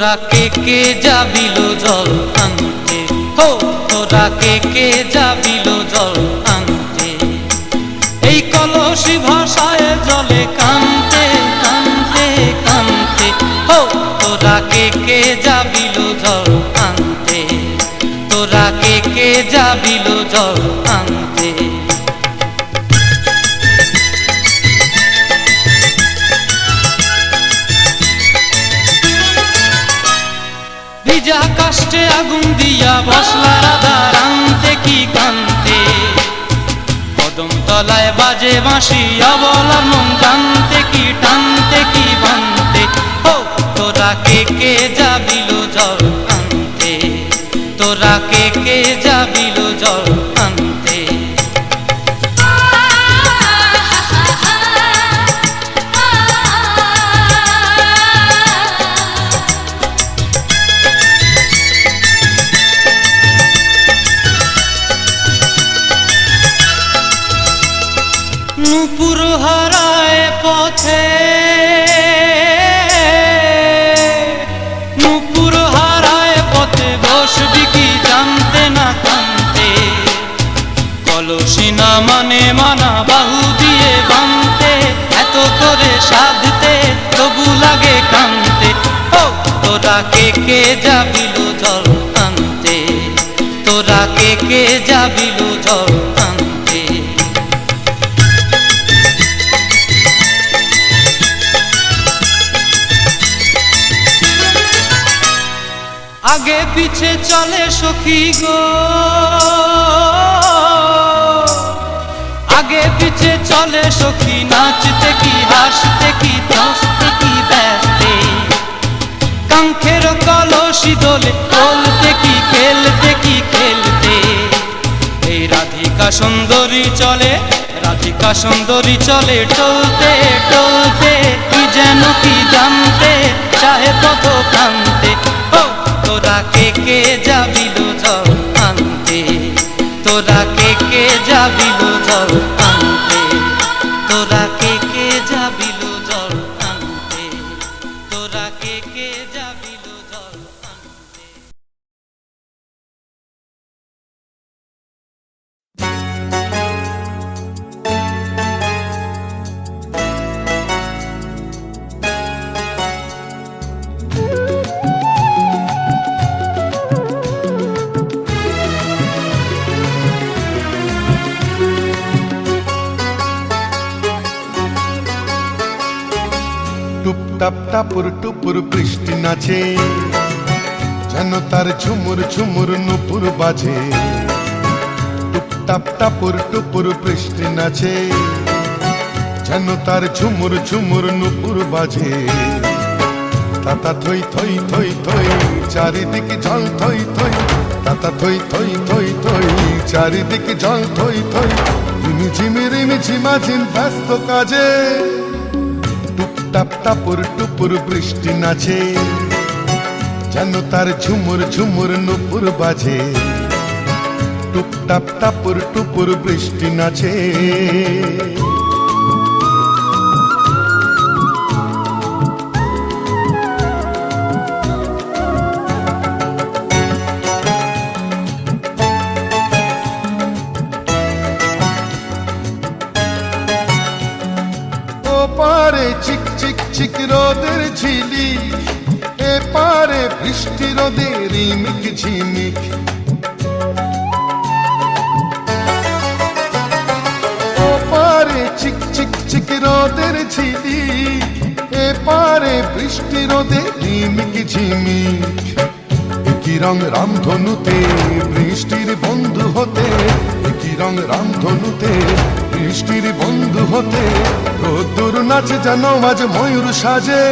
তোরা কে যাবিল জল আনতে, হো তোরা কে যাবিল জল আনতে, এই কলসি ভাষায় জলে কানতে কানতে কানতে, হো তোরা কে যাবিল জল আনতে, তোরা কে যাবিল জল আনতে। ভিজা কাষ্টে আগুন দিয়া বসলা রাধা রানতে কি কানতে, কদম তলায় বাজে বাঁশি অবলার মন জানতে কি টানতে কি বানতে, হো তোরা কে যাবিল জল আনতে, তোরা কে যাবিল জল আনতে। নূপুর হারায় পথে, নূপুর হারায় পথে বসবি কি জানতে না কানতে, কলসি না মানে মানা বাহু দিয়ে বানতে, এত করে সাধতে তবু লাগে কানতে, ও তোরা কে যাবিল জল আনতে, তোরা কে যাবিল জল আনতে। আগে পিছে চলে সখী গো, আগে পিছে চলে সখী, নাচতে কি হাসতে কি দোস্তে কি ব্যস্তে, কাঙ্ক্ষের কলসি দোলে বলতে কি খেলতে কি খেলতে, এই রাধিকা সুন্দরী চলে, রাধিকা সুন্দরী চলে টলতে টলতে, কি যেন কি জানতে চাহে পথ কান্তে, তোরা কে যাবিল জল আনতে, তোরা কে যাবিল জল আনতে, তোরা কে যাবিল জল আনতে, তোরা কে যাবিল জল আনতে। টুপটাপ টাপুর টুপুর বৃষ্টি নাচে, যেন তার ঝুমুর ঝুমুর নুপুর বাজে। টুপটাপ টাপুর টুপুর বৃষ্টি নাচে, যেন তার ঝুমুর ঝুমুর নুপুর বাজে। তাতা থই থই থই থই চারিদিকে জল থই থই, তাতা থই থই থই থই চারিদিকে জল থই থই, রিমি ঝিমি রিমি ঝিমাঝিম ব্যস্ত কাজে। টুপটাপ টাপুর টুপুর বৃষ্টি নাচে, যেন তার ঝুমুর ঝুমুর নুপুর বাজে। টুপটাপ টাপুর টুপুর বৃষ্টি নাচে। পারে চিক চিক চিক রোদের ঝিলি, এ পারে বৃষ্টি রোদের রিমিক ঝিমিক। ও পারে চিক চিক চিক রোদের ঝিলি, এ পারে বৃষ্টি রোদের রিমিক ঝিমিক। একই রং রামধনুতে বৃষ্টির বন্ধু হতে, একই রং রামধনুতে বৃষ্টির বন্ধু হতে। রোদ্দুর নাচে যেন আজ ময়ূর সাজে।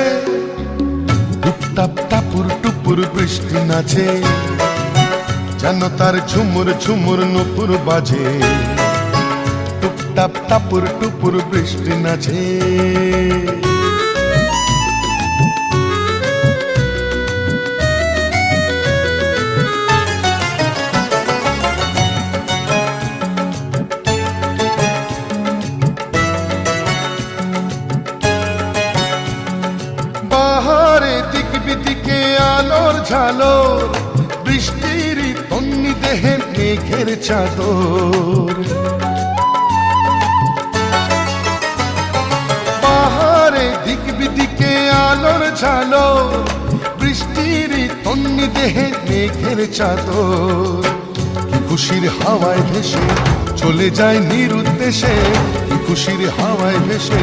টুপটাপ টাপুর টুপুর বৃষ্টি নাচে, যেন তার ঝুমুর ঝুমুর নুপুর বাজে। টুপটাপ টাপুর টুপুর বৃষ্টি নাচে। ঝালো বৃষ্টির তন্নি দেহে মেঘের চাদর পাহাড়ে দিক বিদিকে আলোর ঝালো বৃষ্টির তন্নি দেহে মেঘের চাদর কি খুশির হাওয়ায় ভেসে চলে যায় নিরুদ্দেশে কি খুশির হাওয়ায় ভেসে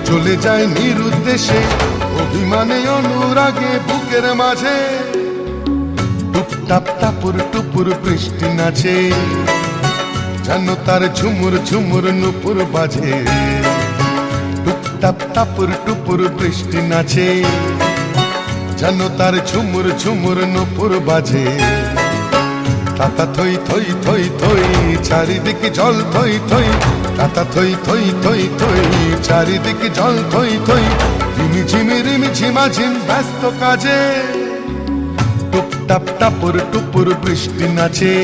চলে যায় নিরুদ্দেশে অভিমানে অনুরাগে বুকের মাঝে টুপটাপ টাপুর টুপুর বৃষ্টি নাচে যেন তার ঝুমুর ঝুমুর নুপুর বাজে টুপটাপ টাপুর টুপুর বৃষ্টি নাচে যেন তার ঝুমুর ঝুমুর নুপুর বাজে তাতা থই থই থই থই চারিদিকে জল থই থই তাতা থই থই থই থই চারিদিকে জল থই থই রিমি ঝিমি রিমি ঝিমা ঝিম ব্যস্ত কাজে টুপটাপ টাপুর টুপুর বৃষ্টি নাচে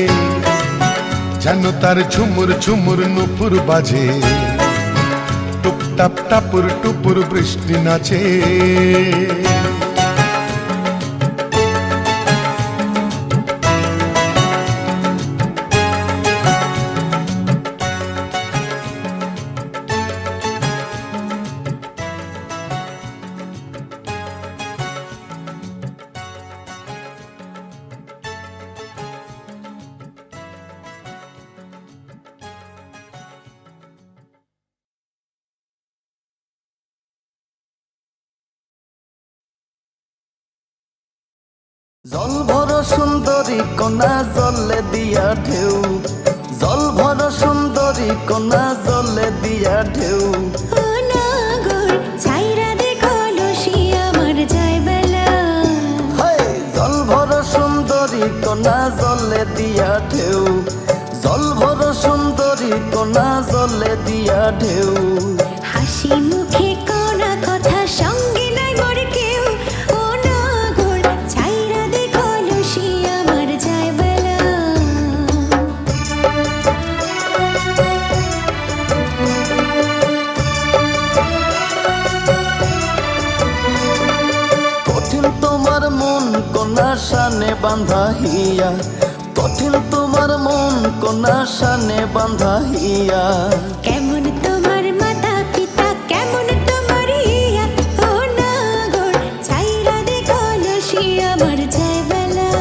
যেন তার ঝুমুর ঝুমুর নুপুর বাজে টুপটাপ টাপুর টুপুর বৃষ্টি নাচে জল ভর সুন্দরী কন্যা জলে দিয়া ঢেউ জল ভর সুন্দরী কন্যা জলে দিয়া ঢেউ জল ভর সুন্দরী কন্যা জলে দিয়া ঢেউ জল ভর সুন্দরী কন্যা জলে দিয়া ঢেউ হাসি মুখে কোনা কথা সঙ্গে নাই মোর কেউ ও নাগর ছাইরা দেখো লুসি আমার যায় বেলা কঠিন তোমার মন কন্যা শানে বাঁধা হিয়া কঠিন তোমার মন কন্যা শানে বাঁধা হিয়া কেমন তোমার মাতা পিতা কেমন তোমার ইয়া ও নাগর ছাইরা দেখো লুসি আমার যায় বেলা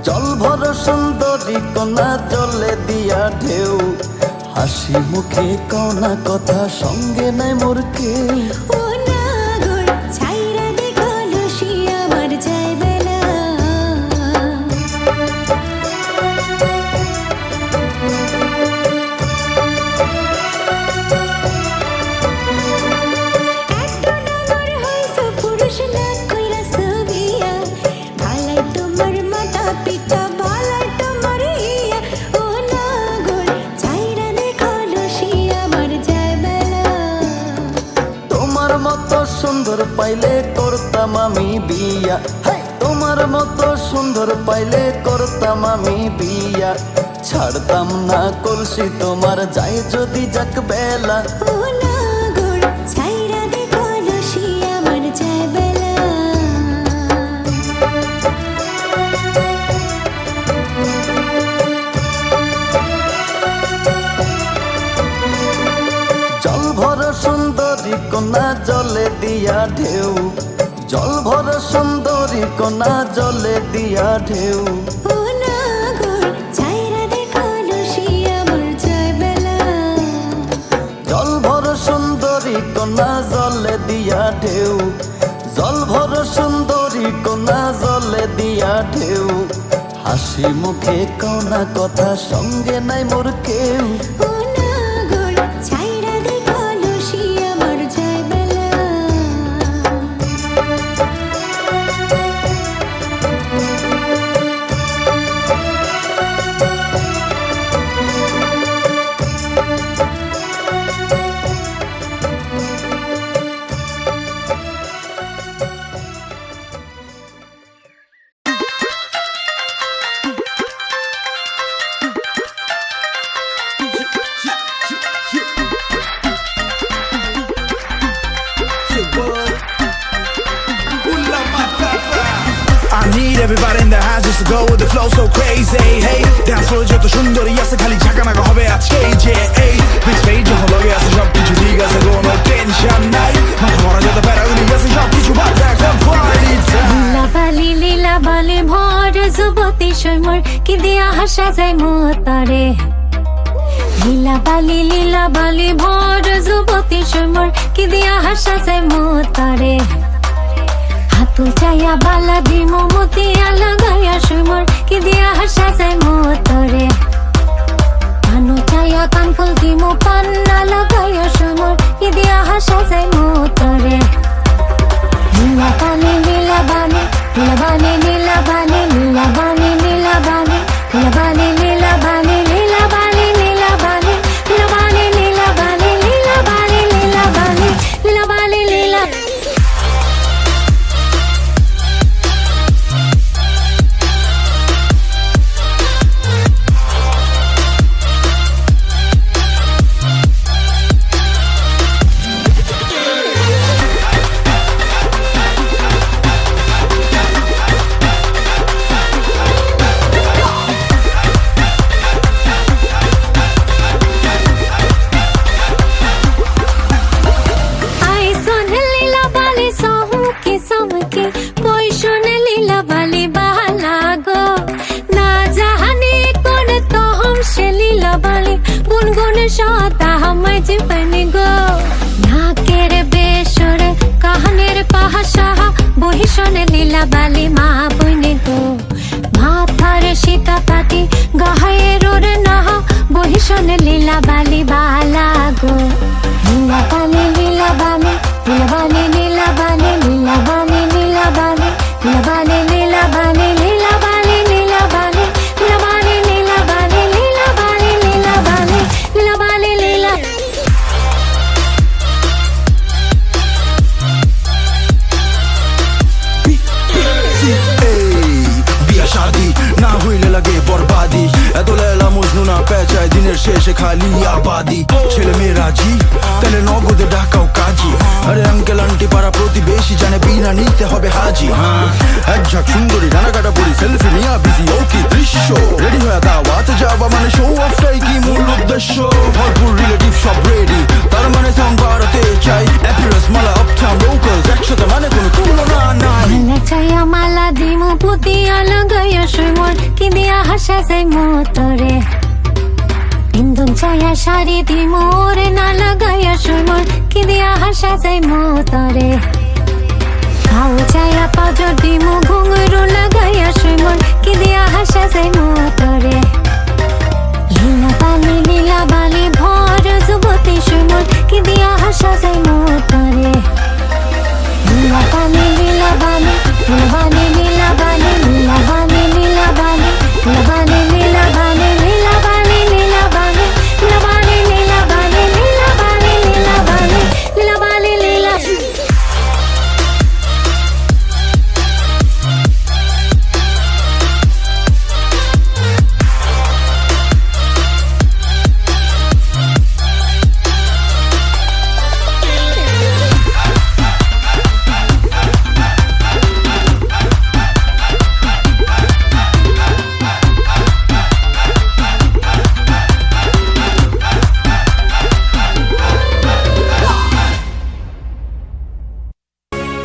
জল ভর সুন্দরী কন্যা জলে দিয়া ঢেউ হাসি মুখে কনা কথা সঙ্গে নাই মোর কেউ ও নাগর ছাইরা দেখো লুসি আমার যায় বেলা পুরুষ না কইরা সবিয়া ভালাই তোমার মাতা পিতা ভালাই তোমার ইয়া ও নাগর ছাইরা দেখো লুসি আমার যায় বেলা তোমার মতো সুন্দর পাইলে করতাম আমি বিয়া তোমার মতো সুন্দর পাইলে করতাম আমি বিয়া ছাড়তাম না কলসি তোমার যায় যদি যাক বেলা ও নাগর ছাইরা দেখো লুসি আমার যায় বেলা জল ভর সুন্দরী কন্যা জলে দিয়া ঢেউ জল ভর সুন্দরী কন্যা জলে দিয়া ঢেউ ও নাগর ছাইরা দেখো লুসি আমার যায় বেলা জল ভর সুন্দরী কন্যা জলে দিয়া ঢেউ জল ভর সুন্দরী কন্যা জলে দিয়া ঢেউ হাসি মুখে কনা কথা সঙ্গে নাই মোর কেউ ও নাগর ছাইরা দেখো লুসি আমার যায় বেলা everybody in the house just to go with the flow so crazy. Hey, dance floor যত সুন্দরী আছে খালি ঝাঁকানাকা হবে আজকে যে এই big stage যখন লগে আছে সব কিছু ঠিক আছে কোনো টেনশন নাই মাথা ভরা যত প্যারাগুলি আছে সব কিছু বাদ এখন party time. লীলা বালি ভর যুবতী সৈমর কি দিয়া হাসা যায় মতরে লীলা বালি ভর যুবতী সৈমর কি দিয়া হাসা যায় মতরে হাতুল চাইয়া বালা দিমো মতিয়া লাগাইয়া সৈমর কি দিয়া হাসা যায় মতরে কানো চাইয়া কানফুল দিমো পান্না লাগাইয়া সৈমর কি দিয়া হাসা যায় মতরে নীলা বানি নীলা বানি নীলা বানি নীলা বানি নীলা বানি নীলা বানি নীলা বানি নীলা বানি নীলা বানি নীলা বানি নীলা বানি নীলা বানি নীলা বানি নীলা বানি নীলা বানি নীলা সতা হামায় জীবন গো নাকের বেসরে কাহানের পাহা সাহা বহিষণে লীলা বালি মা বইনে গো মাথার সীতা পাতি গাহের ওরে নাহা বহিষণে লীলা বালি বালা গো লীলা বালি লীলা বালি লীলা বালি লীলা বালি লীলা বালি লীলা বালি লীলা বালি লীলা বালি লীলা বালি লীলা বালি লীলা বালি লীলা বালি লীলা বালি লীলা বালি লীলা বালি লীলা বিয়া শাদি না হইলে লাগে বরবাদি এত লেলা মজনু না পেঁচায় দিনের শেষে খালি আবাদি ছেলে মেয়ে রাজি তাহলে নগদে ডাকাও কাজী আরে আঙ্কেল আন্টি পাড়া প্রতিবেশী জানে বিনা নিতে হবে হাজি এক ঝাঁক সুন্দরী ডানা কাটা পরি সেলফি নিয়া বিজি ও কি দৃশ্য রেডি হয়ে দাওয়াতে যাবা মানে শো অফটাই কি মূল উদ্দেশ্য ভরপুর রিলেটিভ সব রেডি তার মানে সাউন্ড বাড়াতে চাই অ্যাপিয়ারেন্স মালা আপটাউন লোকালস একসাথে মানে কোনো তুলনা নাই মালা চাইয়া মালা দিমু পুতিয়া লাগাইয়া সৈমর কি দিয়া হাসা যায় মতরে ইন্দুন চাইয়া শাড়ি দিমু ওরে না লাগাইয়া সৈমর কি দিয়া হাসা যায় মতরে খাও চাইয়া পাজর দিমু ঘুঙরু লাগাইয়া সৈমর কি দিয়া হাসা যায় মতরে লীলা বালি ভর যুবতী সৈমর কি দিয়া হাসা যায় মতরে লীলা বানি লীলা বানি লীলা বানি লীলা বানি লীলা বানি লীলা বানি লীলা বানি লীলা বানি লীলা বানি লীলা বানি লীলা বানি লীলা বানি লীলা বানি লীলা বানি লীলা বানি লীলা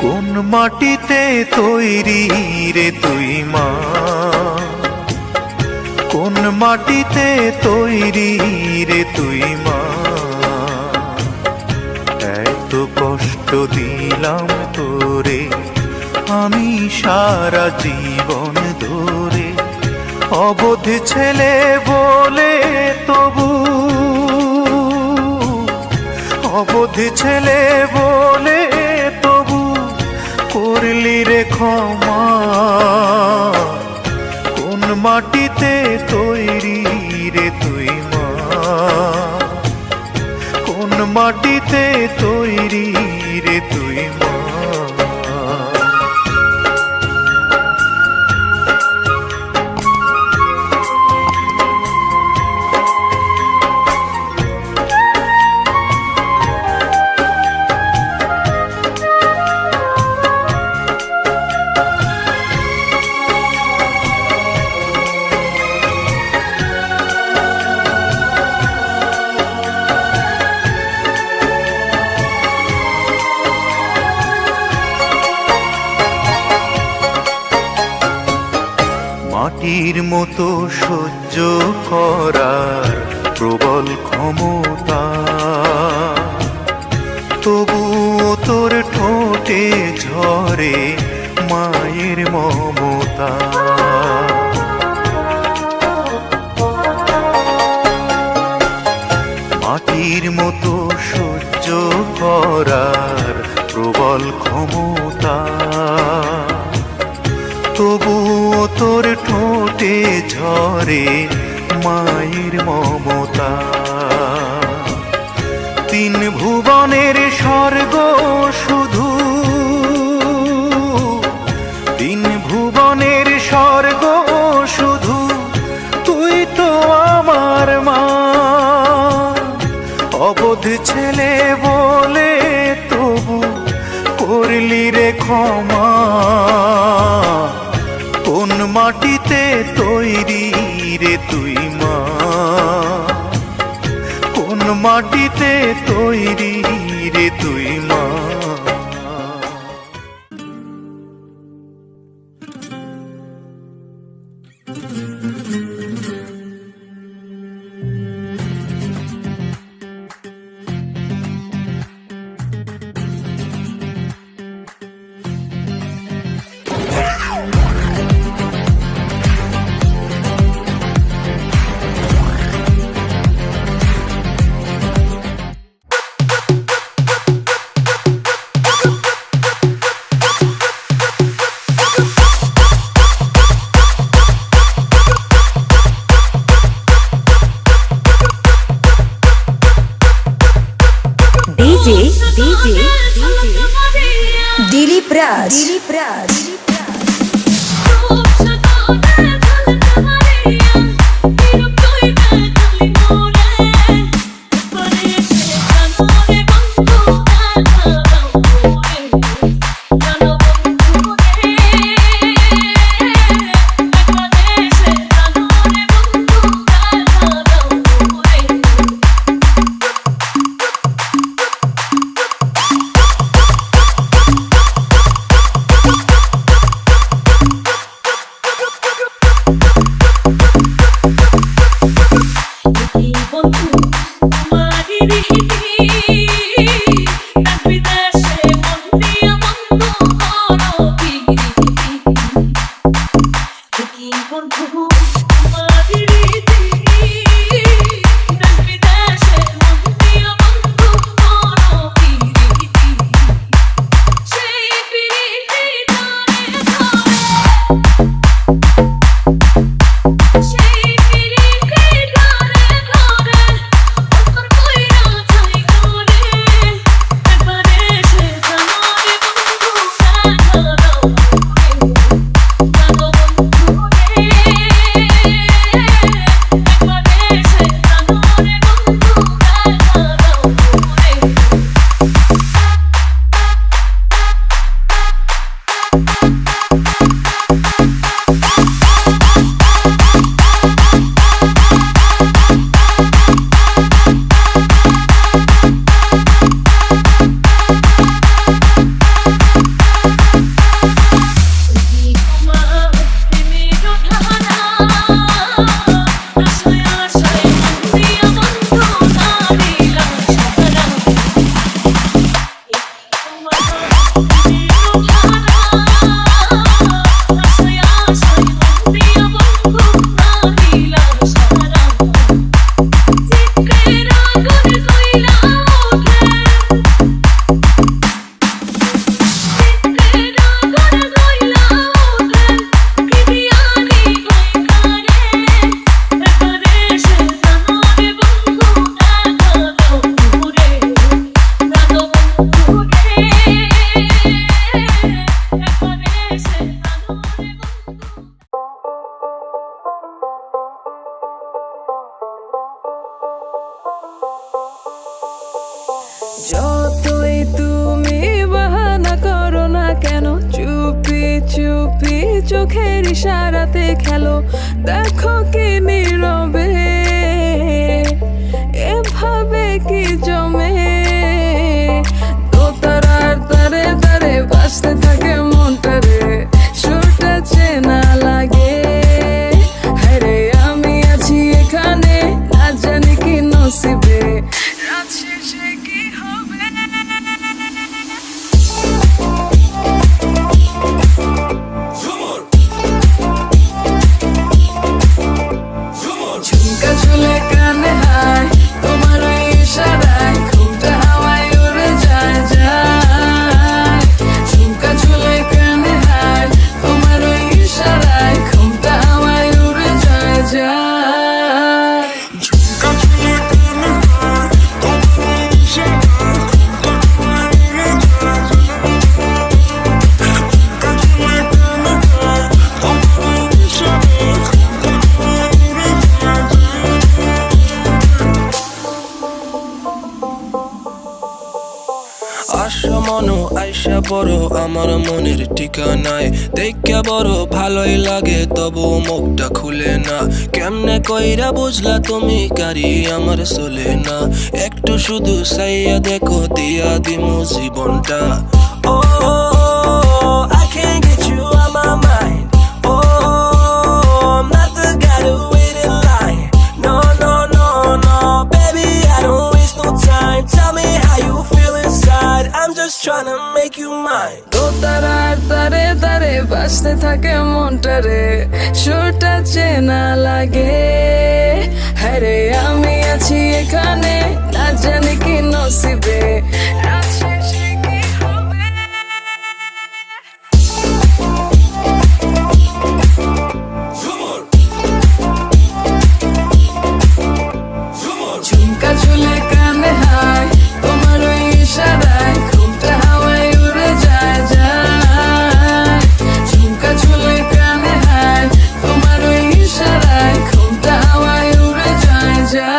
কোন মাটিতে তৈরি রে তুই মা কোন মাটিতে তৈরি রে তুই মা এত কষ্ট দিলাম তোরে আমি সারা জীবন ধরে অবোধ ছেলে বলে তবু অবোধ ছেলে বলে তবু করলি রে ক্ষমা কোন মাটিতে তৈরি রে তুই মা কোন মাটিতে তৈরি রে তুই মা মাটির মতো সহ্য করার প্রবল ক্ষমতা, তবুও তোর ঠোঁটে ঝরে মায়ের মমতা। মাটির মতো সহ্য করার প্রবল ক্ষমতা, তবুও তোর ঠোঁটে ঝরে মায়ের মমতা। তিন ভুবনের স্বর্গ শুধু, তিন ভুবনের স্বর্গ শুধু তুই তো আমার মা। অবোধ ছেলে বলে তবু করলি রে ক্ষমা। কোন মাটিতে তৈরি রে তুই মা, কোন মাটিতে তৈরি রে তুই মা। दिलीप राज যতই তুমি বাহানা করো না কেন, চুপি চুপি চোখের ইশারাতে খেলো। দেখো কি নীরবে এভাবে কি জমে, দোতারার তারে তারে বাজতে থাকে মনটারে, সুরটা চেনা লাগে। পড়ো আমার মনের ঠিকানায়, দেখা বড় ভালোই লাগে তবু মুখটা খুলে না। কেমনে কইরা বুঝলা তুমি কারি আমার চলে না, একটু শুধু চাইয়া দেখো দিয়া দিমু জীবনটা। Oh, I can't get you out my mind. Oh, I'm not the guy to wait in line. No, no, no, no, baby, I don't waste no time. Tell me how you feel inside. I'm just trying to make you mine. তো তারার তারে তারে বাজতে থাকে মনটারে, সুরটা চেনা লাগে। হ্যারে আমি আছি এখানে, না জানি কি নসিবে রাত শেষে কি হবে। ঝুমকা ঝুলে কানে হায় তোমার ওই ইশারায়, ঘুমটা হাওয়ায় উড়ে যায় যায়। ঝুমকা ঝুলে কানে হায় তোমার ওই ইশারায়, ঘুমটা হাওয়ায় উড়ে যায় যায়।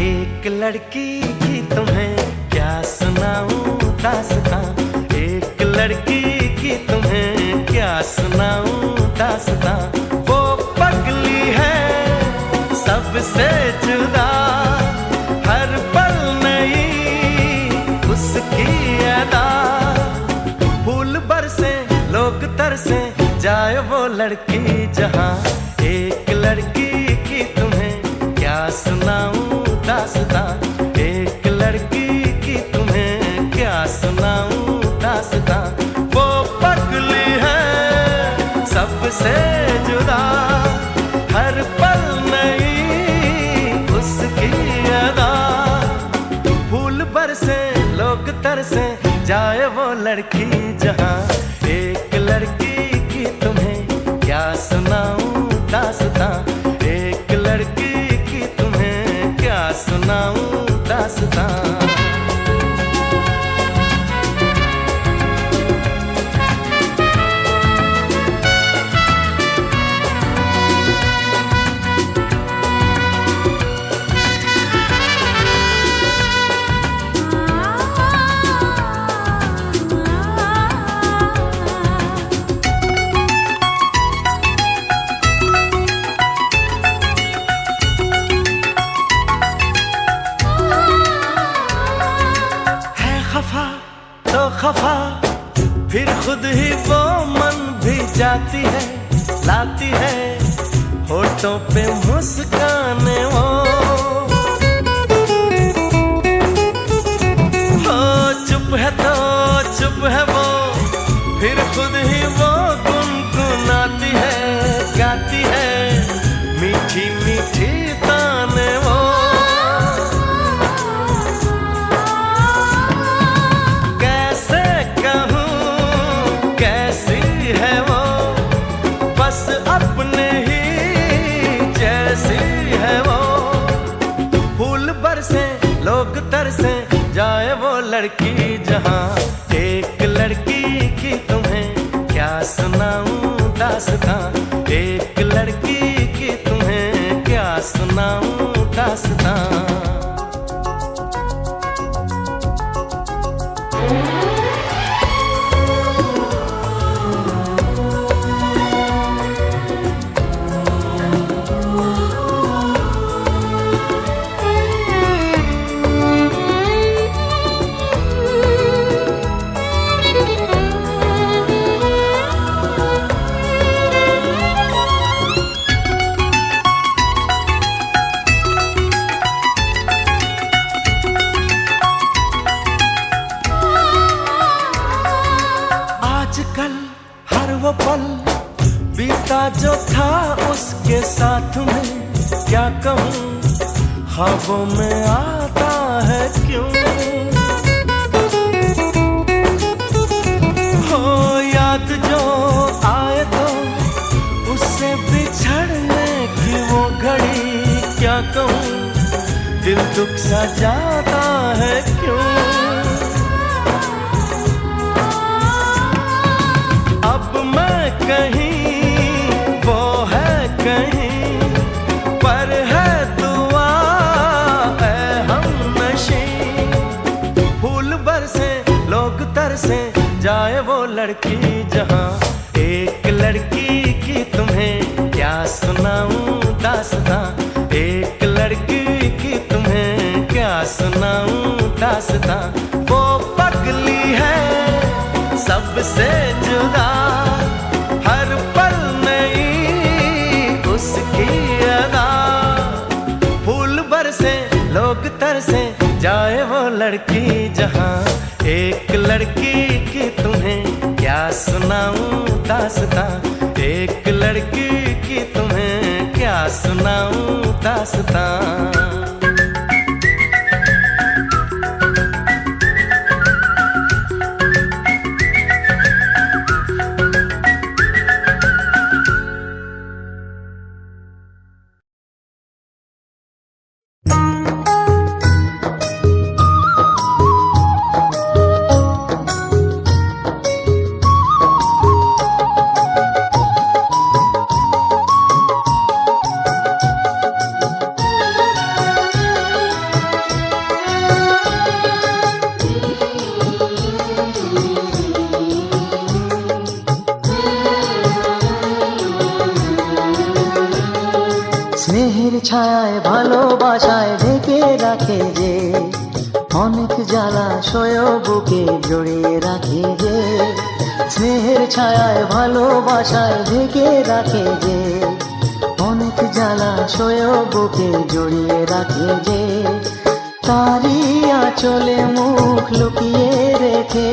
एक लड़की की तुम्हें क्या सुनाऊं दास्तां, एक लड़की की तुम्हें क्या सुनाऊं दास्तां। वो पगली है सबसे जुदा, हर पल नई उसकी अदा। फूल बरसे लोग तरसे, जाए वो लड़की जहां। एक लड़की की तुम्हें क्या सुनाऊं दास्तां, एक लड़की की तुम्हें क्या सुनाऊं दास्तां। वो पगली है सबसे जुदा, हर पल नई उसकी अदा। फूल बरसे लोग तरसे, जाए वो लड़की जहां। एक लड़की की तुम्हें क्या सुनाऊं दास्तां, एक लड़की की तुम्हें क्या सुनाऊं दास्तां। खफा फिर खुद ही वो मन भी जाती है, लाती है होठों पे मुस्काने वो। हो चुप है तो चुप है वो, फिर खुद ही वो गुनगुनाती है, गाती है मीठी मीठी ताने वो। अपने ही जैसी है वो। फूल बरसे लोग तरसे, जाए वो लड़की जहां। सुनाऊं दास्तां, एक लड़की की तुम्हें क्या सुनाऊं दास्तां। आजकल हर वो पल बीता जो था उसके साथ में, क्या कहूँ ख्वाबों में आता है क्यों। हो याद जो आए तो उससे बिछड़ने की वो घड़ी, क्या कहूँ दिल दुख सा जाता है क्यों। अब मैं कहीं वो है कहीं, पर है दुआ है हमनशी। फूल बरसे लोग तरसे, जाए वो लड़की जहां, एक लड़की की तुम्हें क्या सुनाऊं दास्तां, एक लड़की की तुम्हें क्या सुनाऊं दास्तां। वो पगली है सबसे जुदा, हर पल नई उसकी अदा। फूल बरसे लोग तरसे, जाए वो लड़की जहां, एक लड़की की तुम्हें क्या सुनाऊं दास्तां, एक लड़की की तुम्हें क्या सुनाऊं दास्तां। স্নেহের ছায়ায় ভালোবাসায় ঢেকে রাখে যে, অনেক জ্বালাশয় বুকে জড়িয়ে রাখে যে। স্নেহের ছায়ায় ভালোবাসায় ঢেকে রাখে যে, অনেক জ্বালাশয় বুকে জড়িয়ে রাখে যে। তারি আঁচলে মুখ লুকিয়ে রেখে,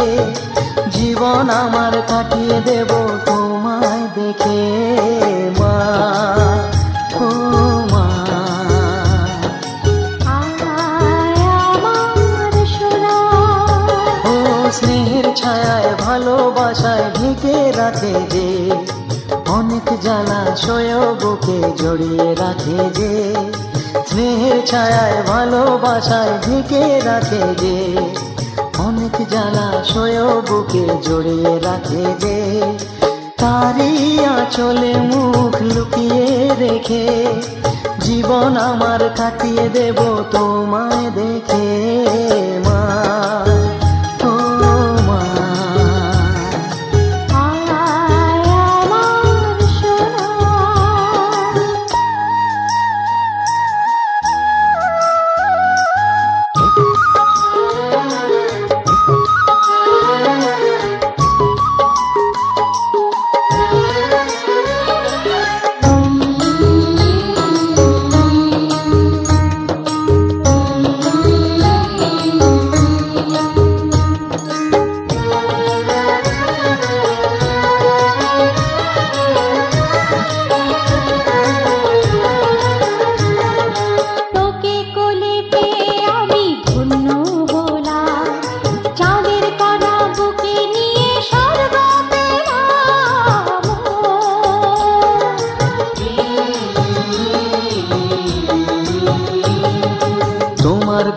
জীবন আমার কাটিয়ে দেব তোমায় দেখে মা। স্নেহের ছায়ায় ভালোবাসায় ঢেকে রাখে যে, অনেক জ্বালাশয় বুকে জড়িয়ে রাখে যে। স্নেহের ছায়ায় ভালোবাসায় ঢেকে রাখে যে, অনেক জ্বালাশয় বুকে জড়িয়ে রাখে যে। তারি আঁচলে মুখ লুকিয়ে রেখে, জীবন আমার কাটিয়ে দেব তোমায় দেখে মা।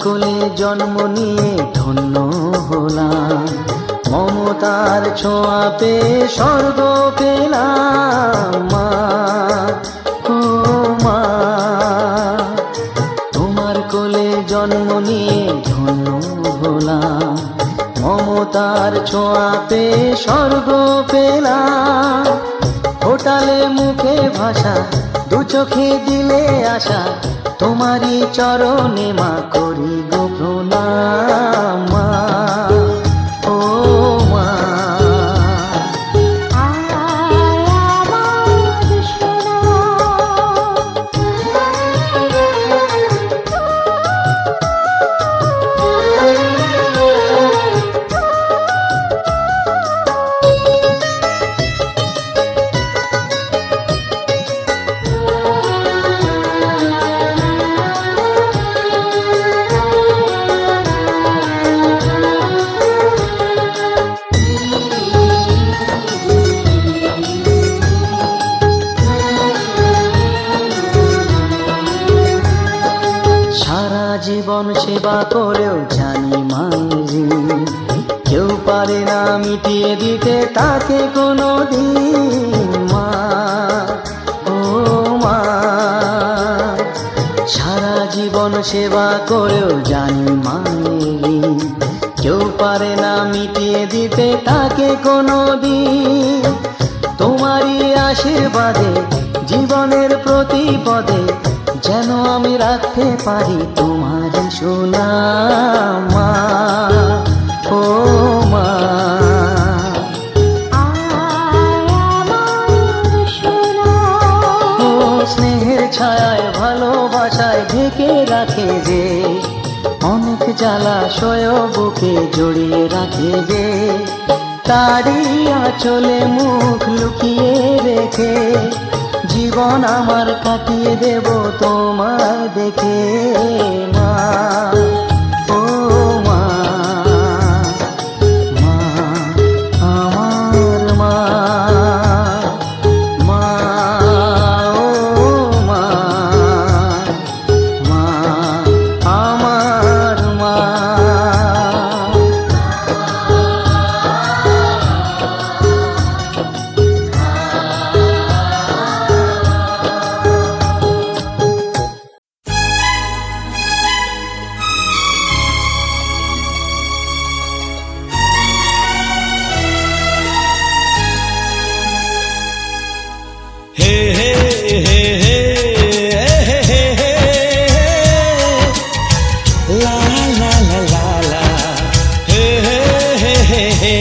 কোলে জন্ম নিয়ে ধন্য হলাম, মমতা মমতার ছোঁয়া পেয়ে স্বর্গ পেলাম মা, ও মা। তোমার কোলে জন্ম নিয়ে ধন্য হলাম, মমতার ছোঁয়া পেয়ে স্বর্গ পেলাম। ফোটালে মুখে ভাষা, দু চোখে দিলে আশা, তোমারই চরণে মা করি গো প্রণাম মা, ও মা। সারা জীবন সেবা করেও জানি মাঝি, কেউ পারে না মিটিয়ে দিতে তাকে কোনো দিন মা, ও মা। সারা জীবন সেবা করেও জানি মাঝি, কেউ পারে না মিটিয়ে দিতে তাকে কোনো দিন। তোমারই আশীর্বাদে জীবনের প্রতি পদে যেন আমি রাখতে পারি তোমার সুনাম মা, ও মা। ও স্নেহের ছায়ায় ভালোবাসায় ঢেকে রাখে যে, অনেক জ্বালাশয় বুকে জড়িয়ে রাখে যে, তারই আঁচলে মুখ লুকিয়ে রেখে জীবন আমার কাটিয়ে দেব তোমার দেখে মা, ও মা, মা আমার মা, মা, ও মা, মা আমার মা। हे हे हे हे हे हे हे ला ला ला ला ला हे हे हे हे हे।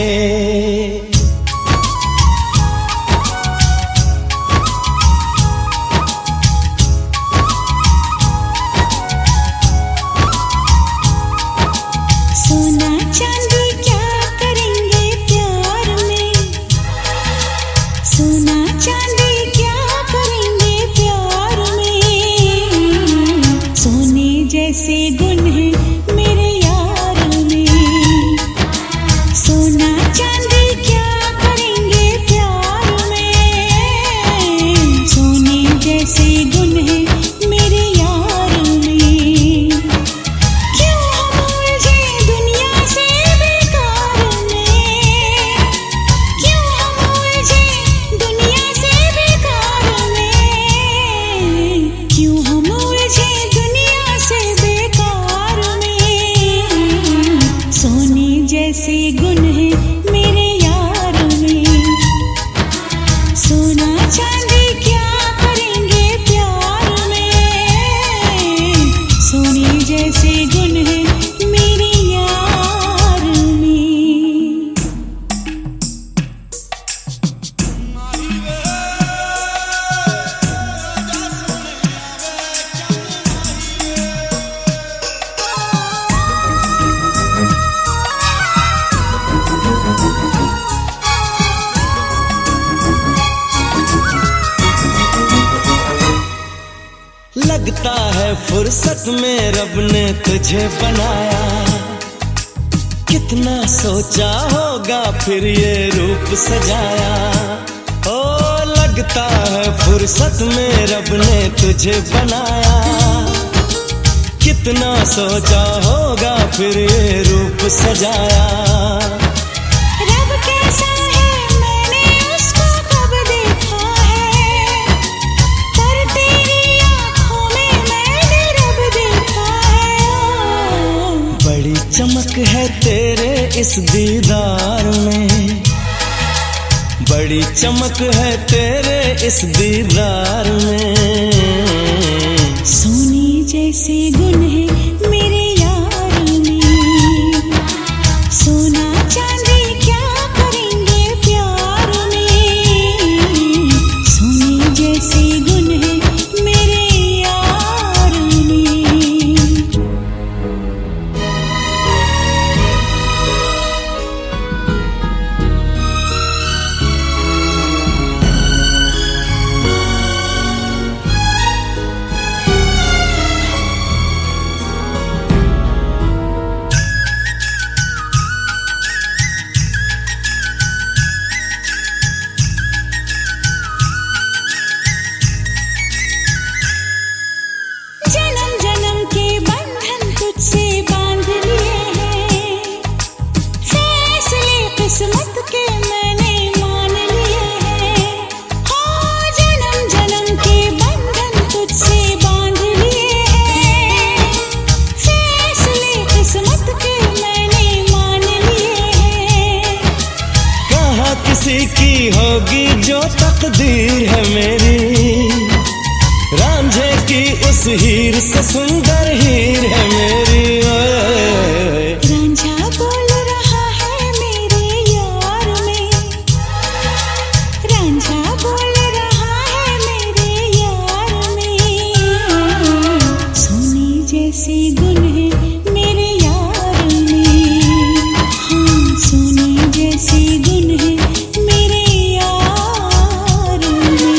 सोना चांदी क्या करेंगे प्यार में, सोना चांदी क्या करेंगे प्यार में, सोने जैसे गुण है मेरे यार में। सोना चांदी क्या करेंगे प्यार में, सोने जैसे गुण है मेरे यार में। क्यों हम उलझे दुनिया से बेकार में, क्यों हम उलझे दुनिया से बेकार में, क्यों हम उलझे दुनिया से बेकार में। सोने जैसे गुण है मेरे यार में, सोना चांदी क्या करेंगे प्यार में, सोने जैसे गुण है मेरे यार में। लगता है फुर्सत में रब ने तुझे बनाया, कितना सोचा होगा फिर ये रूप सजाया। ओ लगता है फुर्सत में रब ने तुझे बनाया, कितना सोचा होगा फिर ये रूप सजाया। रब के तेरे इस दीदार में, बड़ी चमक है तेरे इस दीदार में। सोने जैसे गुण है मेरे यार में, सोना चांदी क्या करेंगे प्यार में। सोने जैसे गुण है मेरे यार में। जन्म जन्म के बंधन तुझसे बांध लिए हैं, फैसले किस्मत के मैंने मान लिए हैं। हो जन्म जन्म के बंधन तुझसे बांध लिए हैं, फैसले किस्मत के मैंने मान लिए हैं। कहाँ किसी की होगी जो तकदीर है मेरी, रांझे की उस हीर से सुंदर हीर है मेरी। ओए रांझा बोल रहा है मेरे यार में, रांझा बोल रहा है मेरे यार में। सोने जैसे गुण है मेरे यार में, हाँ सोने जैसे गुण है मेरे यार में।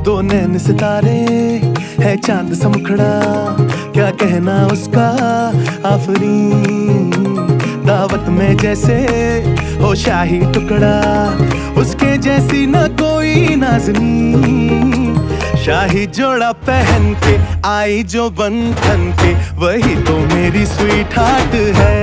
दो नैन सितारे है चांद सा मुखड़ा, क्या कहना उसका आफरीन। दावत में जैसे हो शाही टुकड़ा, उसके जैसी न कोई नाज़नीन। शाही जोड़ा पहन के आई जो बंधन के, वही तो मेरी स्वीट हार्ट है।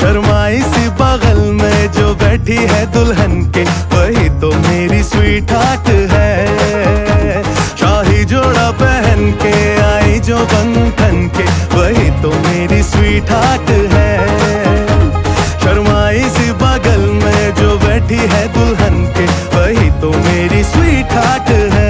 शर्माई सी बगल में जो बैठी है दुल्हन के, वही तो मेरी स्वीट हार्ट है। शाही जोड़ा पहन के आई जो बंधन के, वही तो मेरी स्वीट हार्ट है। शर्माई सी बगल में जो बैठी है दुल्हन के, वही तो मेरी स्वीट हार्ट है।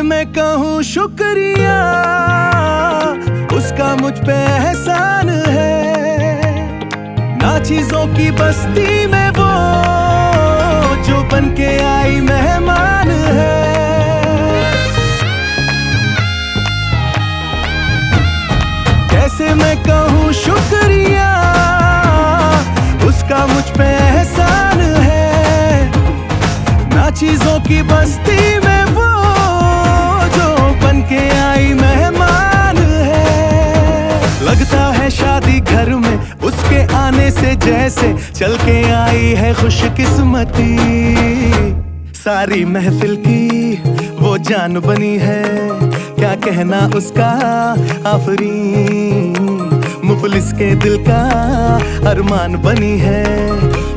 मैं कहूँ शुक्रिया, उसका मुझ पे एहसान है। ना चीजों की बस्ती में वो जो बन के आई मेहमान है। कैसे मैं कहूँ शुक्रिया, उसका मुझ पे एहसान है। ना चीजों की बस्ती में वो के आई मेहमान है। लगता है शादी घर में उसके आने से जैसे चल के आई है खुशकिस्मती। सारी महफिल की वो जान बनी है, क्या कहना उसका आफरीन। मुफलिस के दिल का अरमान बनी है,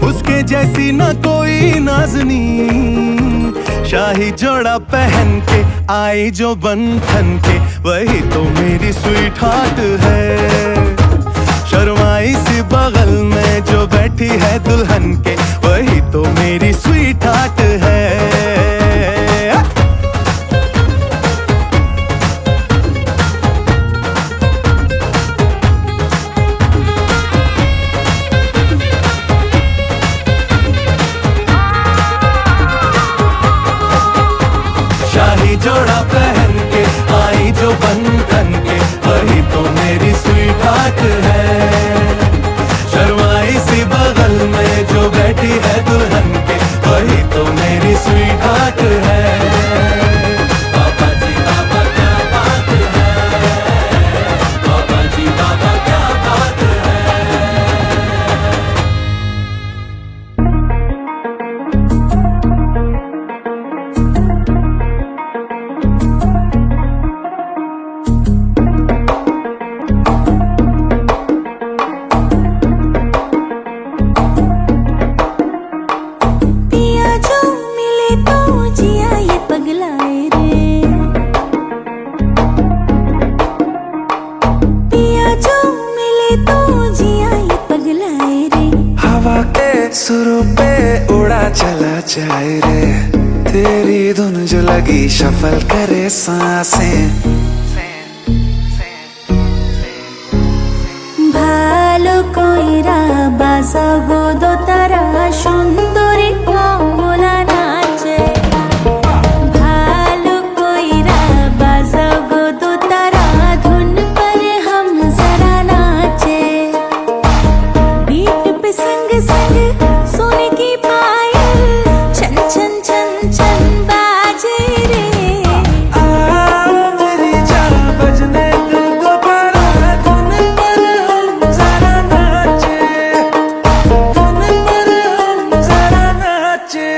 उसके जैसी ना कोई नाज़नीन। शाही जोड़ा पहन के आई जो बंधन के, वही तो मेरी स्वीट हार्ट है। शर्माई सी बगल में जो बैठी है दुल्हन के, वही तो मेरी स्वीट हार्ट है। शाही जोड़ा पहन के आई जो बंधन के, वही तो मेरी स्वीट हार्ट है। शर्माई सी बगल में जो बैठी है दुल्हन के, वही तो मेरी स्वीट हार्ट है। बाबा जी बाबा क्या बात है, बाबा जी बाबा क्या बात है। पिया जो मिले तो जिया ये पगलाए रे, पिया जो मिले तो जिया ये पगलाए रे। हवा के सुरों पे उड़ा चला जाए रे, तेरी धुन जो लगी शफल करे सांसें। ভালো কইরা বাজাবো দোতারা সুন্দরী কমলা নাচে, ভালো কইরা বাজাবো দোতারা ধুন पर हम जरा नाचे। बीट पे संग संग सोने की पायल छन छन छन छन बाजे रे। मेरी जान बजने दो दोबारा, धुन पर हम जरा नाचे, धुन पर हम जरा नाचे।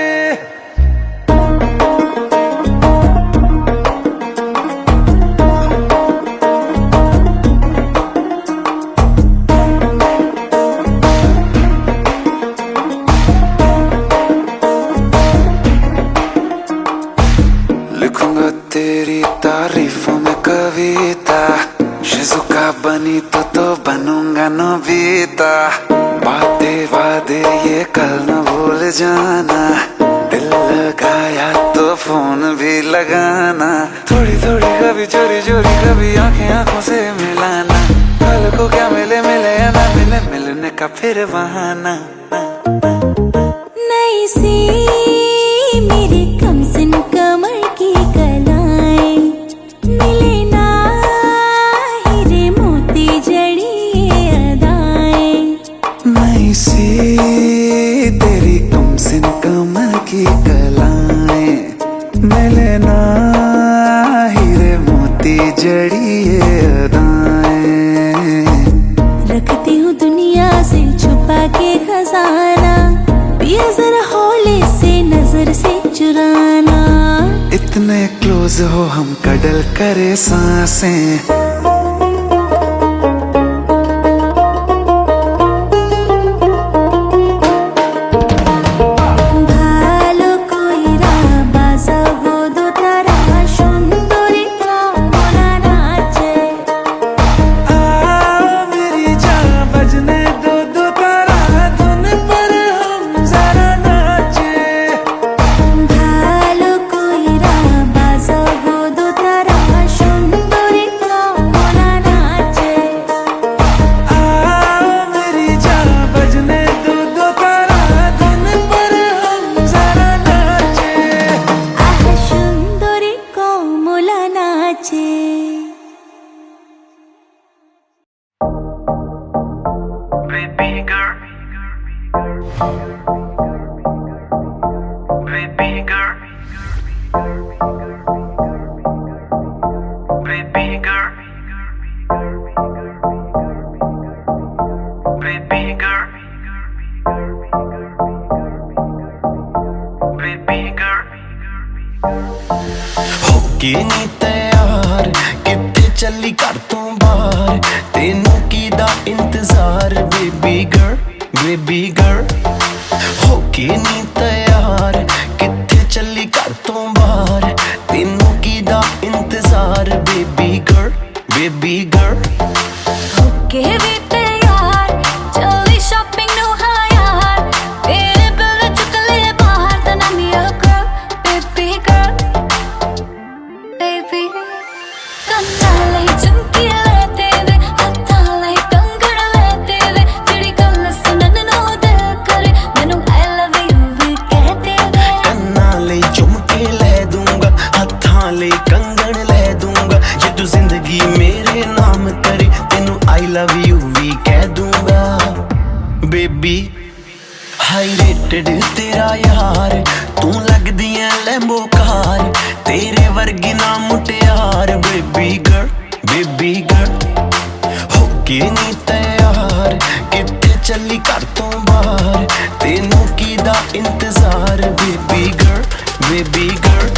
लिखूंगा तेरी तारीफों में कविता, शिजुका बनी तो बनूंगा नोबिता। वादे वादे ये कल न भूल जाना, दिल लगाया तो फोन भी लगाना। थोड़ी थोड़ी कभी चोरी चोरी कभी आंखें आंखों से मिलाना, कल को क्या मिले मिले या ना मिले, मिलने का फिर बहाना। नई सी मेरे कमसिन कमर की कलाएं, मिले ना हीरे मोती जड़ी ये अदाएं। नई सी तेरी कमसिन कमर की कलाएं, मिले ना हीरे मोती जड़ी ये अदाएं। रखती हूँ दुनिया से छुपा के खजाना, पिया जरा हौले से नजर से चुराना। इतने क्लोज हो हम कडल करे सांसें। ভালো কইরা বাজাবো দোতারা সুন্দরী কমলা নাচে। मेरी जान बजने दो दोबारा, धुन पर हम जरा नाचे। ভালো কইরা বাজাবো দোতারা সুন্দরী কমলা নাচে। मेरी जान बजने दो दोबारा, धुन पर हम जरा नाचे। আহ সুন্দরী কমলা নাচে। Baby girl, baby girl, baby girl, baby girl, baby girl. होके नी तैयार किथे चली कर तू बाहर, तेनू की दा इंतजार बेबी गर्ल, बेबी गर्ल। होके नी तैयार किथे चली कर तू बाहर, तेनू की दा इंतजार बेबी गर्ल, बेबी गर्ल। होके भी तैयार चली शॉपिंग नु हाँ यार, लव यू भी कह दूंगा बेबी। हाई रेटेड तेरा यार, तू लगदी है लैम्बो कार, तेरे वर्गी ना मुटियार बेबी गर्ल, बेबी गर्ल। होके नी तैयार किते चली घर तो बाहर, तेनू कीदा इंतजार बेबी गर्ल, बेबी गर्ल।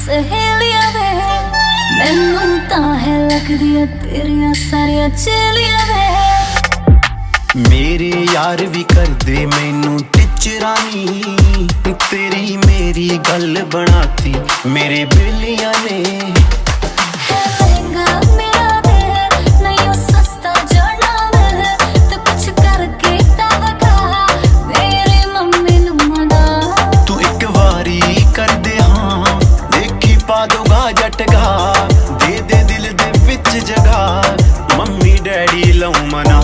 सहेलियां वे मैनू तां है लगदियां तेरियां सारियां चेलियां वे। मेरे यार भी करदे मैनू टिचरानी, तेरी मेरी गल बनाती मेरे बेलियां ने। मम्मी डैडी लऊ मना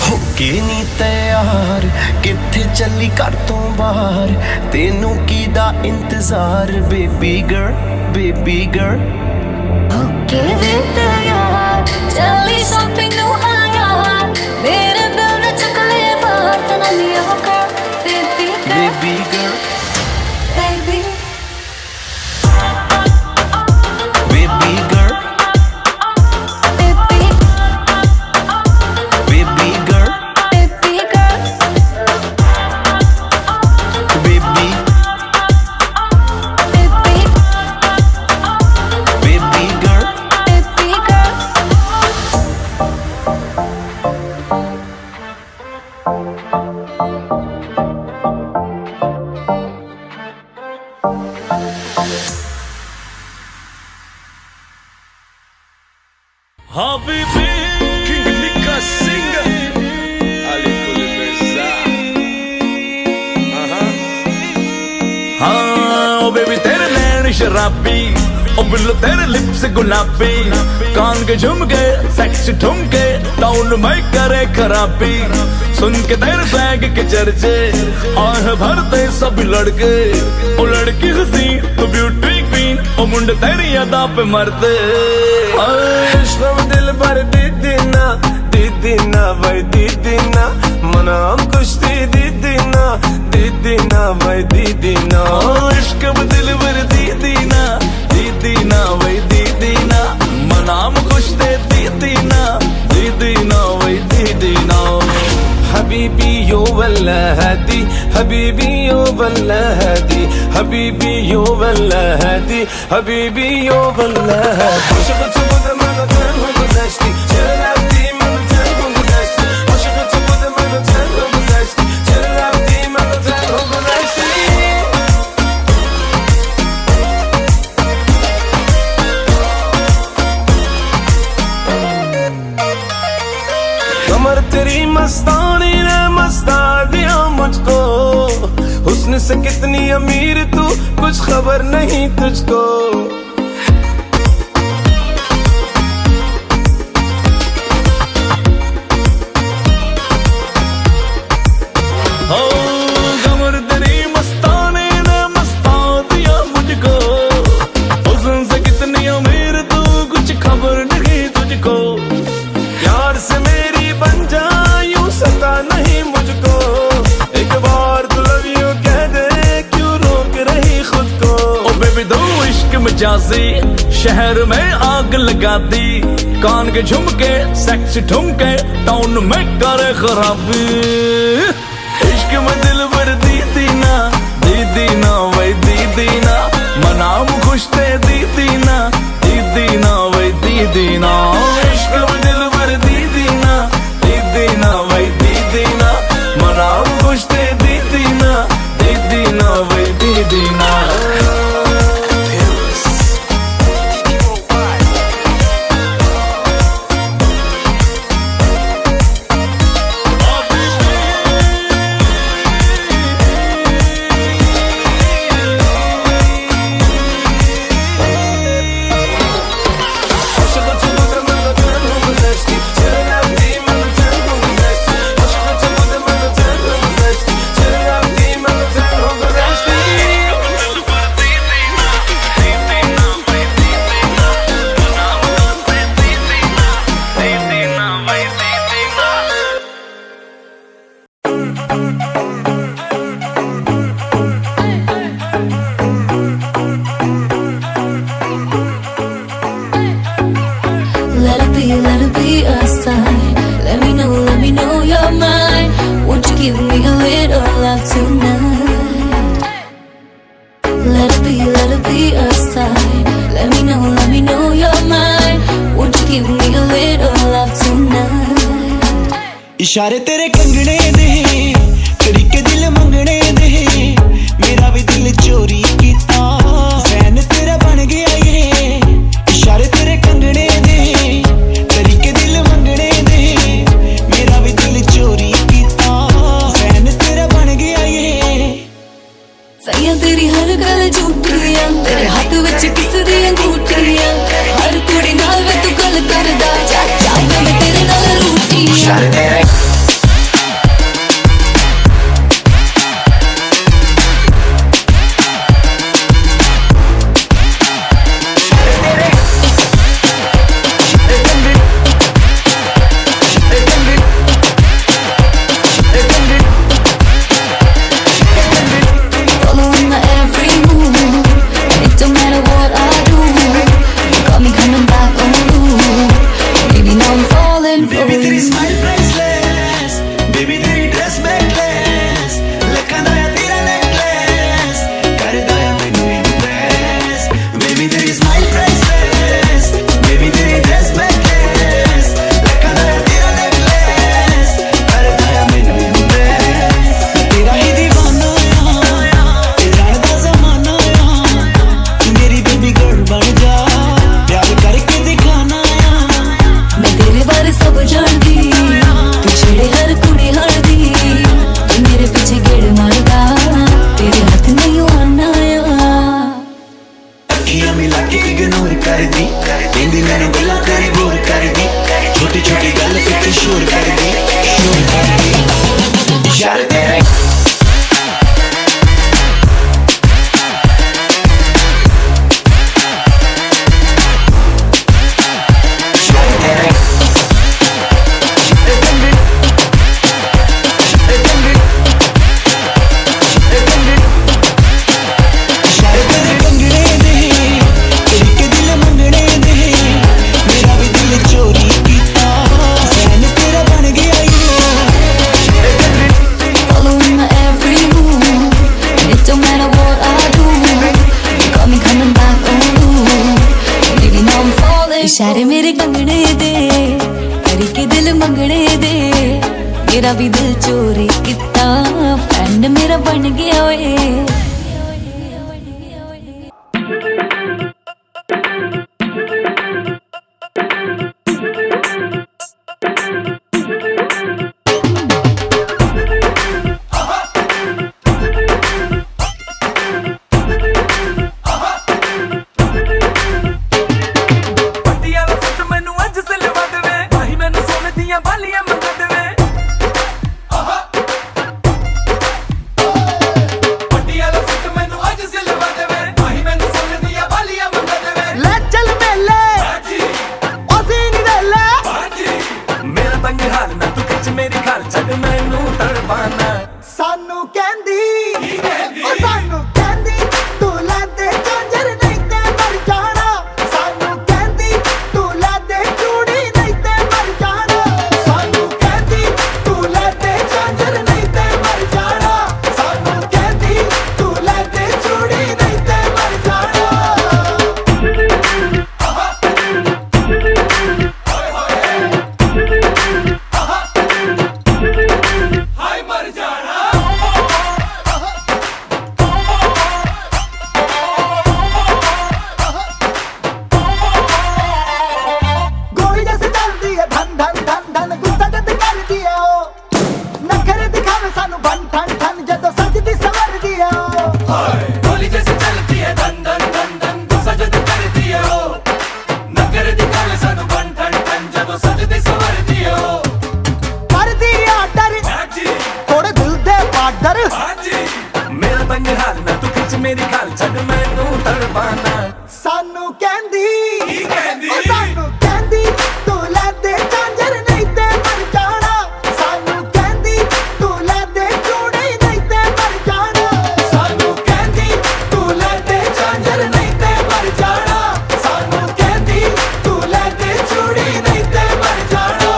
होके नी तैयार किथे चली घर तो बाहर, तेनू कीदा इंतजार बेबी गर्ल, बेबी गर्ल। होके वे तैयार चली शॉपिंग नू हायार, मेरे बिल ने चकले बात ना लिया कर baby girl, baby girl, baby baby girl, baby baby girl, baby girl, baby baby baby girl, baby girl। Habibi King Mika Singer Ali Kulibeza हाँ ओ बेबी तेरे नैन शराबी, ओ बिल्लो तेरे लिप्स गुलाबी, कान के झुमके सेक्सी ठुमके टाउन में करे खराबी। सुन के तेरे स्वैग के चर्चे आह भरते सब लड़के, ओ लड़की हसी तो ब्यूटी क्वीन, ओ मुंडे तेरी अदा पे मरते। इश्क़ दिल भर दीदी ना भाई दीदी ना, मनाम कुश्ती दीदी ना भाई दीदी ना। इश्क दिल भर दीदी ना भाई दीदी ना, मनाम खुश दे दीदी ना भाई दीदी ना। हबीबी यो वल्ला हदी, हबीबी यो वल्ला हदी, हबीबी यो वल्ला हदी, हबीबी यो वल्ला हदी। Aşık tutup bana tanrı güneşti, çırlattı bana tanrı güneşti. Aşık tutup bana tanrı güneşti, çırlattı bana tanrı güneşti. कमर तेरी मस्तानी ने मस्ता दिया मुझको, हुस्न से कितनी अमीर तू कुछ खबर नहीं तुझको। हो कमर तेरी मस्तानी ने मस्ता दिया मुझको, हुस्न से कितनी अमीर तू कुछ खबर नहीं तुझको। प्यार से मेरी बन जा यूं सता नहीं मुझको, एक बार तू लव यू कह दे क्यों रोक रही खुद को। ओ बेबी दो इश्क मजाजी शहर में आग लगा दी, कान के झुमके सेक्सी ठुमके टाउन में करे खराबी। इश्क में दिल भर दीदी ना भाई दीदी ना, मनाम खुश थे दीदी ना भाई दीदी ना। इश्क में दिल भर दीदी ना भाई दीदी ना, मनाम खुश थे दीदी ना भाई दीदी ना। give me a little love tonight? Let it be a sign. Let me know you're mine. Won't you give me a little love tonight? इशारे तेरे कंगने दे तरीके दिल मंगने दे मेरा भी दिल चोरी कीता फैन तेरा बन गया ये इशारे तेरे कंगने दे तरीके दिल मंगने दे मेरा भी दिल चोरी कीता फैन तेरा बन गया ये सैया तेरी हर गल झूठियां तेरे हाथ विच किस दी अंगूठियां हर कुड़ी नाल वे तू गल करदा जा जा मैं तेरे नाल रूठियां Following my every move, and it don't matter what I do. You got me coming back on you. Baby, now I'm falling for Baby तेरी you. smile priceless Baby तेरी dress necklace लखा दाया तेरा necklace कर दाया मैनू impress Baby तेरी smile priceless Baby तेरी dress necklace लखा दाया तेरा necklace कर दाया मैनू impress तेरा ही दीवाना या ते जानदा ज़माना या तू मेरी baby girl बन जा प्यार करके दिखाना या मैं तेरे बारे सब जानदी तू छेड़े हर कुड़ी हर दी तू मेरे पीछे गेड़ मारदा तेरे हाथ नहीं आना अखियां मिला के इग्नोर कर दी कहंदी मैनू गल्लां तेरी बोर कर दी छोटी छोटी गल पे तू शोर कर दी इशारे तेरे इशारे तेरे कंगने दे तरीके दिल मंगने दे मेरा भी दिल चोरी कीता फैन तेरा बन गया ये Following my every move, and it don't matter what I do. You got me coming back on you. Baby, now I'm falling. इशारे मेरे कंगने दे, तरीके दिल मंगने दे, मेरा भी दिल चोरी किता, फ्रेंड मेरा बन गया वे. ਪੱਟੀਆਂ ਦਾ ਸੱਟ ਮੈਨੂੰ ਅੱਜ ਸਿਲਵਾ ਦੇਵੇ ਆਹੀ ਮੈਨੂੰ ਸੋਨੇ ਦੀਆਂ ਬਾਲੀਆਂ ਮੰਗਾ ਦੇਵੇ ਪੱਟੀਆਂ ਦਾ ਸੱਟ ਮੈਨੂੰ ਅੱਜ ਸਿਲਵਾ ਦੇਵੇ ਆਹੀ ਮੈਨੂੰ ਸੋਨੇ ਦੀਆਂ ਬਾਲੀਆਂ ਮੰਗਾ ਦੇਵੇ ਲੈ ਚੱਲ ਮੇਲੇ ਬਾਜੀ ਅਸੀਂ ਨਹੀਂ ਵੇਲੇ ਬਾਜੀ ਮੇਰਾ ਤੰਗ ਹਾਲ ਨਾ ਤੂੰ ਖਿੱਚ ਮੇਰੀ ਘਰ ਛੱਡ ਮੈਨੂੰ ਤੜਪਾਣਾ ਸਾਨੂੰ ਕਹਿੰਦੀ ਕੀ ਕਹਿੰਦੀ? ਉਹ ਸਾਨੂੰ ਕਹਿੰਦੀ ਤੂੰ ਲੈ ਦੇ ਝਾਂਜਰ ਨਹੀਂ ਤੇ ਮਰ ਜਾਣਾ ਸਾਨੂੰ ਕਹਿੰਦੀ ਤੂੰ ਲੈ ਦੇ ਚੂੜੀ ਨਹੀਂ ਤੇ ਮਰ ਜਾਣਾ ਸਾਨੂੰ ਕਹਿੰਦੀ ਤੂੰ ਲੈ ਦੇ ਝਾਂਜਰ ਨਹੀਂ ਤੇ ਮਰ ਜਾਣਾ ਸਾਨੂੰ ਕਹਿੰਦੀ ਤੂੰ ਲੈ ਦੇ ਚੂੜੀ ਨਹੀਂ ਤੇ ਮਰ ਜਾਣਾ ਹਾਏ ਮਰ ਜਾਣਾ ਗੋਲੀ ਜੈਸੇ ਚੱਲਦੀ ਹੈ ਧਨ ਧਨ ਧਨ ਧਨ ਗੁੱਸਾ ਜਦ ਕਰਦੀ ਹੈ ਉਹ ਨਖਰੇ ਦਿਖਾਵੇ ਸਾਨੂੰ ਬਨ ਠਨ ਠਨ ਜਦੋਂ ਸੱਜਦੀ ਸਵਰਦੀ ਹੈ ਉਹ गोली जैसे चलती है धन धन धन धन गुस्सा जद करती है ओ नगर दिखावे सानू बन ठन ठन जदों सजदी सवरदी है ओ ਕਰਦੀ ਆਰਡਰ बाजी ਥੋੜੇ ਦਿਲ ਦੇ ਬਾਰਡਰ बाजी मेरा तंग हाल ना तू खिच मेरी घर छड़ मैनू तड़पाना ਸਾਨੂੰ ਕਹਿੰਦੀ ਕੀ ਕਹਿੰਦੀ? ਉਹ ਸਾਨੂੰ ਕਹਿੰਦੀ ਤੂੰ ਲੈ ਦੇ ਝਾਂਜਰ ਨਹੀਂ ਤੇ ਮਰ ਜਾਣਾ ਸਾਨੂੰ ਕਹਿੰਦੀ ਤੂੰ ਲੈ ਦੇ ਚੂੜੀ ਨਹੀਂ ਤੇ ਮਰ ਜਾਣਾ ਸਾਨੂੰ ਕਹਿੰਦੀ ਤੂੰ ਲੈ ਦੇ ਝਾਂਜਰ ਨਹੀਂ ਤੇ ਮਰ ਜਾਣਾ ਸਾਨੂੰ ਕਹਿੰਦੀ ਤੂੰ ਲੈ ਦੇ ਚੂੜੀ ਨਹੀਂ ਤੇ ਮਰ ਜਾਣਾ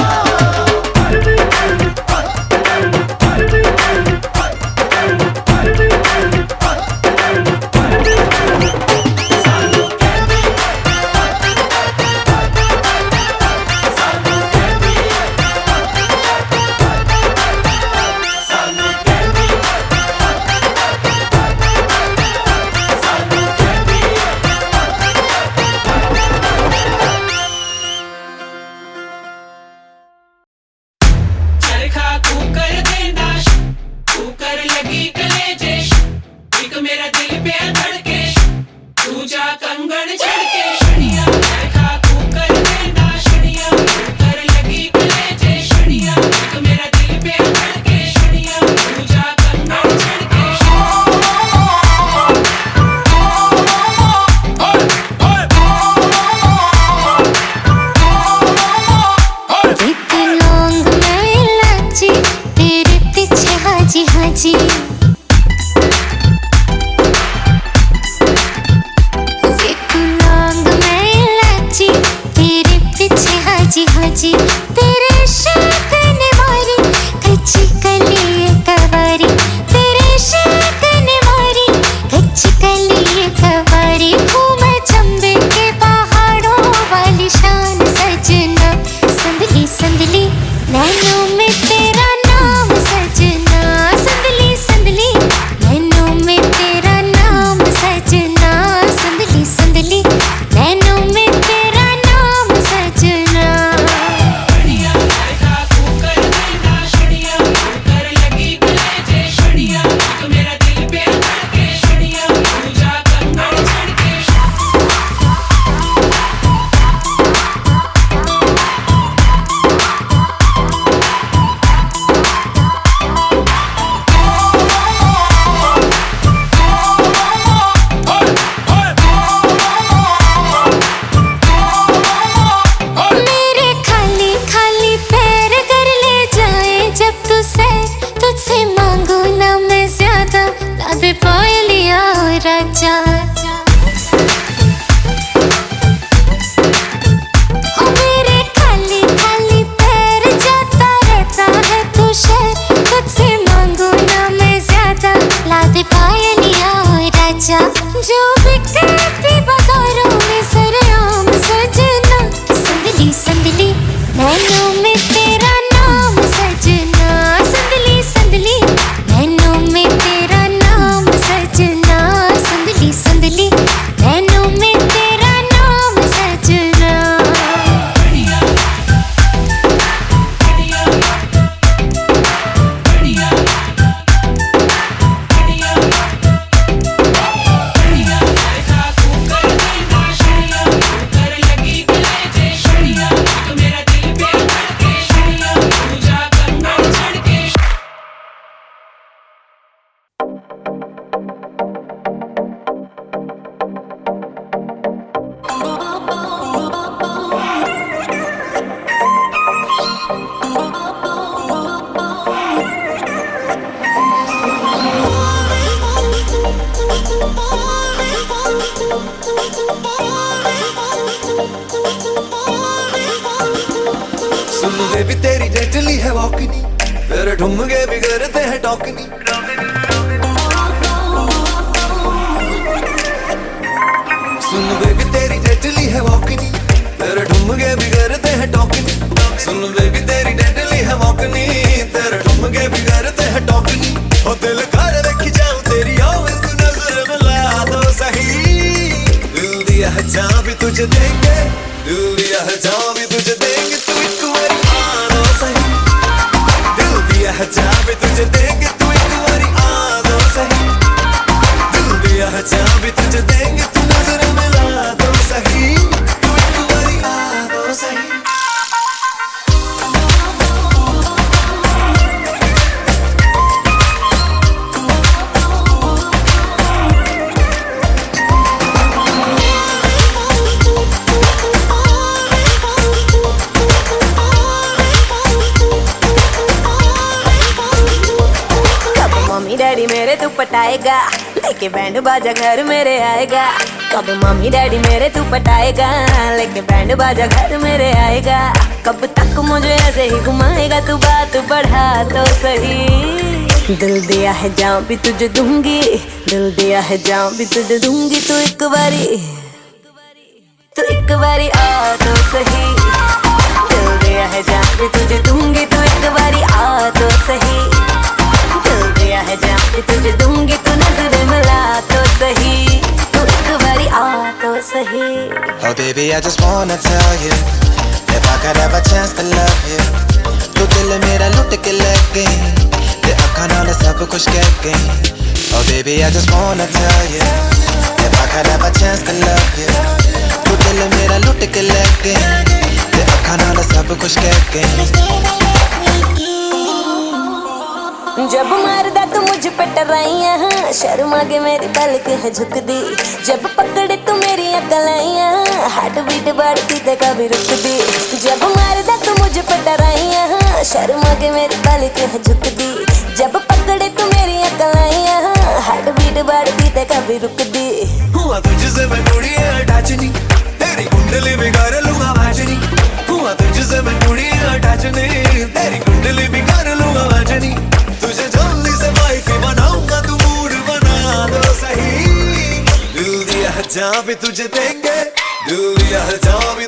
पे धड़के तू जा कंगन झड़के शनिया देखा तू कर देना शनिया कर लगी कलेजे शनिया तो मेरा दिल पे धड़के शनिया तू जा कंगन झड़के एक लौंग मैं इलायची तेरे पीछे हाजी हाजी एक लौंग मैं इलायची तेरे पीछे हाजी हाजी तेरे इश्क ने मारी कच्ची कली कवारी तेरे इश्क ने मारी कच्ची कली कवारी हूँ मैं चंबे के पहाड़ों वाली शान सजना संदली संदली नैनों में तेरा नाम सजना संदली संदली नैनों में तेरा नाम सजना संदली संदली नैनों में तेरा नाम सजना शनिया देखा तू कर देना शनिया कर लगी कलेजे शनिया तो मेरा दिल पे धड़के शनिया तू जा कंगन झड़के मेरे खाली खाली पैर कर ले जाए जब तू सैर तुझसे मांगू ना मैं ज्यादा ला दे पायलिया और राजा ओ मेरे खाली खाली पैर जाता रहता है तू शहर तुझसे मांगू ना मैं ज्यादा ला दे पायलिया और राजा जो बिकते थी बाजारों में सरेआम सजना संदली संदली नैनों में तेरा नाम सजना संदली संदली नैनों में तेरा नाम सजना संदली संदली नैनों में तेरा नाम सजना बढ़िया बढ़िया बढ़िया बढ़िया बढ़िया देखा तू कर देना शनिया कर लगी कलेजे शनिया तो मेरा दिल पे धड़के शनिया तू जा कंगन झड़के सुन बेबी तेरी डेडली है वॉकनी तेरे ठुमके भी करते हैं टॉकनी सुन बेबी तेरी डेडली है वॉकनी तेरे ठुमके भी करते हैं टॉकनी सुन बेबी तेरी डेडली है वॉकनी तेरे ठुमके भी करते हैं टॉकनी ओ दिल कर रखी जाऊं तेरी और तू नजर मिला दो सही दिल दिया है जहाँ भी तुझे देंगे दिल दिया है जहाँ भी तुझे देंगे तू एक बारी आ दो सही दिल दिया है जहाँ भी तुझे देंगे तू एक बारी आ दो सही दिल दिया है जहाँ भी तुझे देंगे तू नजर मिला दो सही तू एक बारी आ दो सही मम्मी डैडी मेरे तू पटाएगा लेके बैंड बाजा घर मेरे आएगा कब मम्मी डैडी मेरे तू पटाएगा लेके बैंड बाजा घर मेरे आएगा कब तक मुझे ऐसे ही घुमाएगा तू बात बढ़ा तो सही दिल दिया है जान भी तुझे दूंगी दिल दिया है जान भी तुझे दूंगी तू एक बारी आ तो सही दिल दिया है जान भी तुझे दूंगी तू एक बारी आ तो सही दिल दिया है जान भी तुझे दूंगी तू नजर मिला तो सही तू एक बारी आ तो सही Oh baby I just wanna tell you if I could have a chance to love you तू दिल मेरा लुट के ले गई ते अखां नाल सब कुछ कह गई Oh baby, I just wanna tell you, if I could have a chance to love you, तू दिल मेरा लुट के ले गई, ते अखा नाल सब कुछ कह गई. जब मारदा तू मुझ पे टराइयां, शर्मा के मेरी पलक है झुक दी. जब पकड़े तू मेरी अकलाइयां, हार्ट बीट बढ़ती ते कभी रुक दी. जब मारदा तू मुझ पे टराइयां, शर्मा के मेरी पलक है झुक दी. जब पकड़े तू मेरी अकलाइयां, हार्ट बीट बढ़ती ते कभी रुक दी. हुआ तुझसे मैं थोड़ी अटैच नहीं, तेरी कुंडली बिगाड़ लूंगा मैच नहीं. हुआ तुझसे मैं थोड़ी अटैच नहीं, तेरी कुंडली बिगाड़ लूंगा मैच नहीं. तुझे जल्दी से वाइफी बनाऊंगा, तू मूड बना दो सही. दिल दिया जहाँ भी तुझे देंगे, दिल दिया जहाँ भी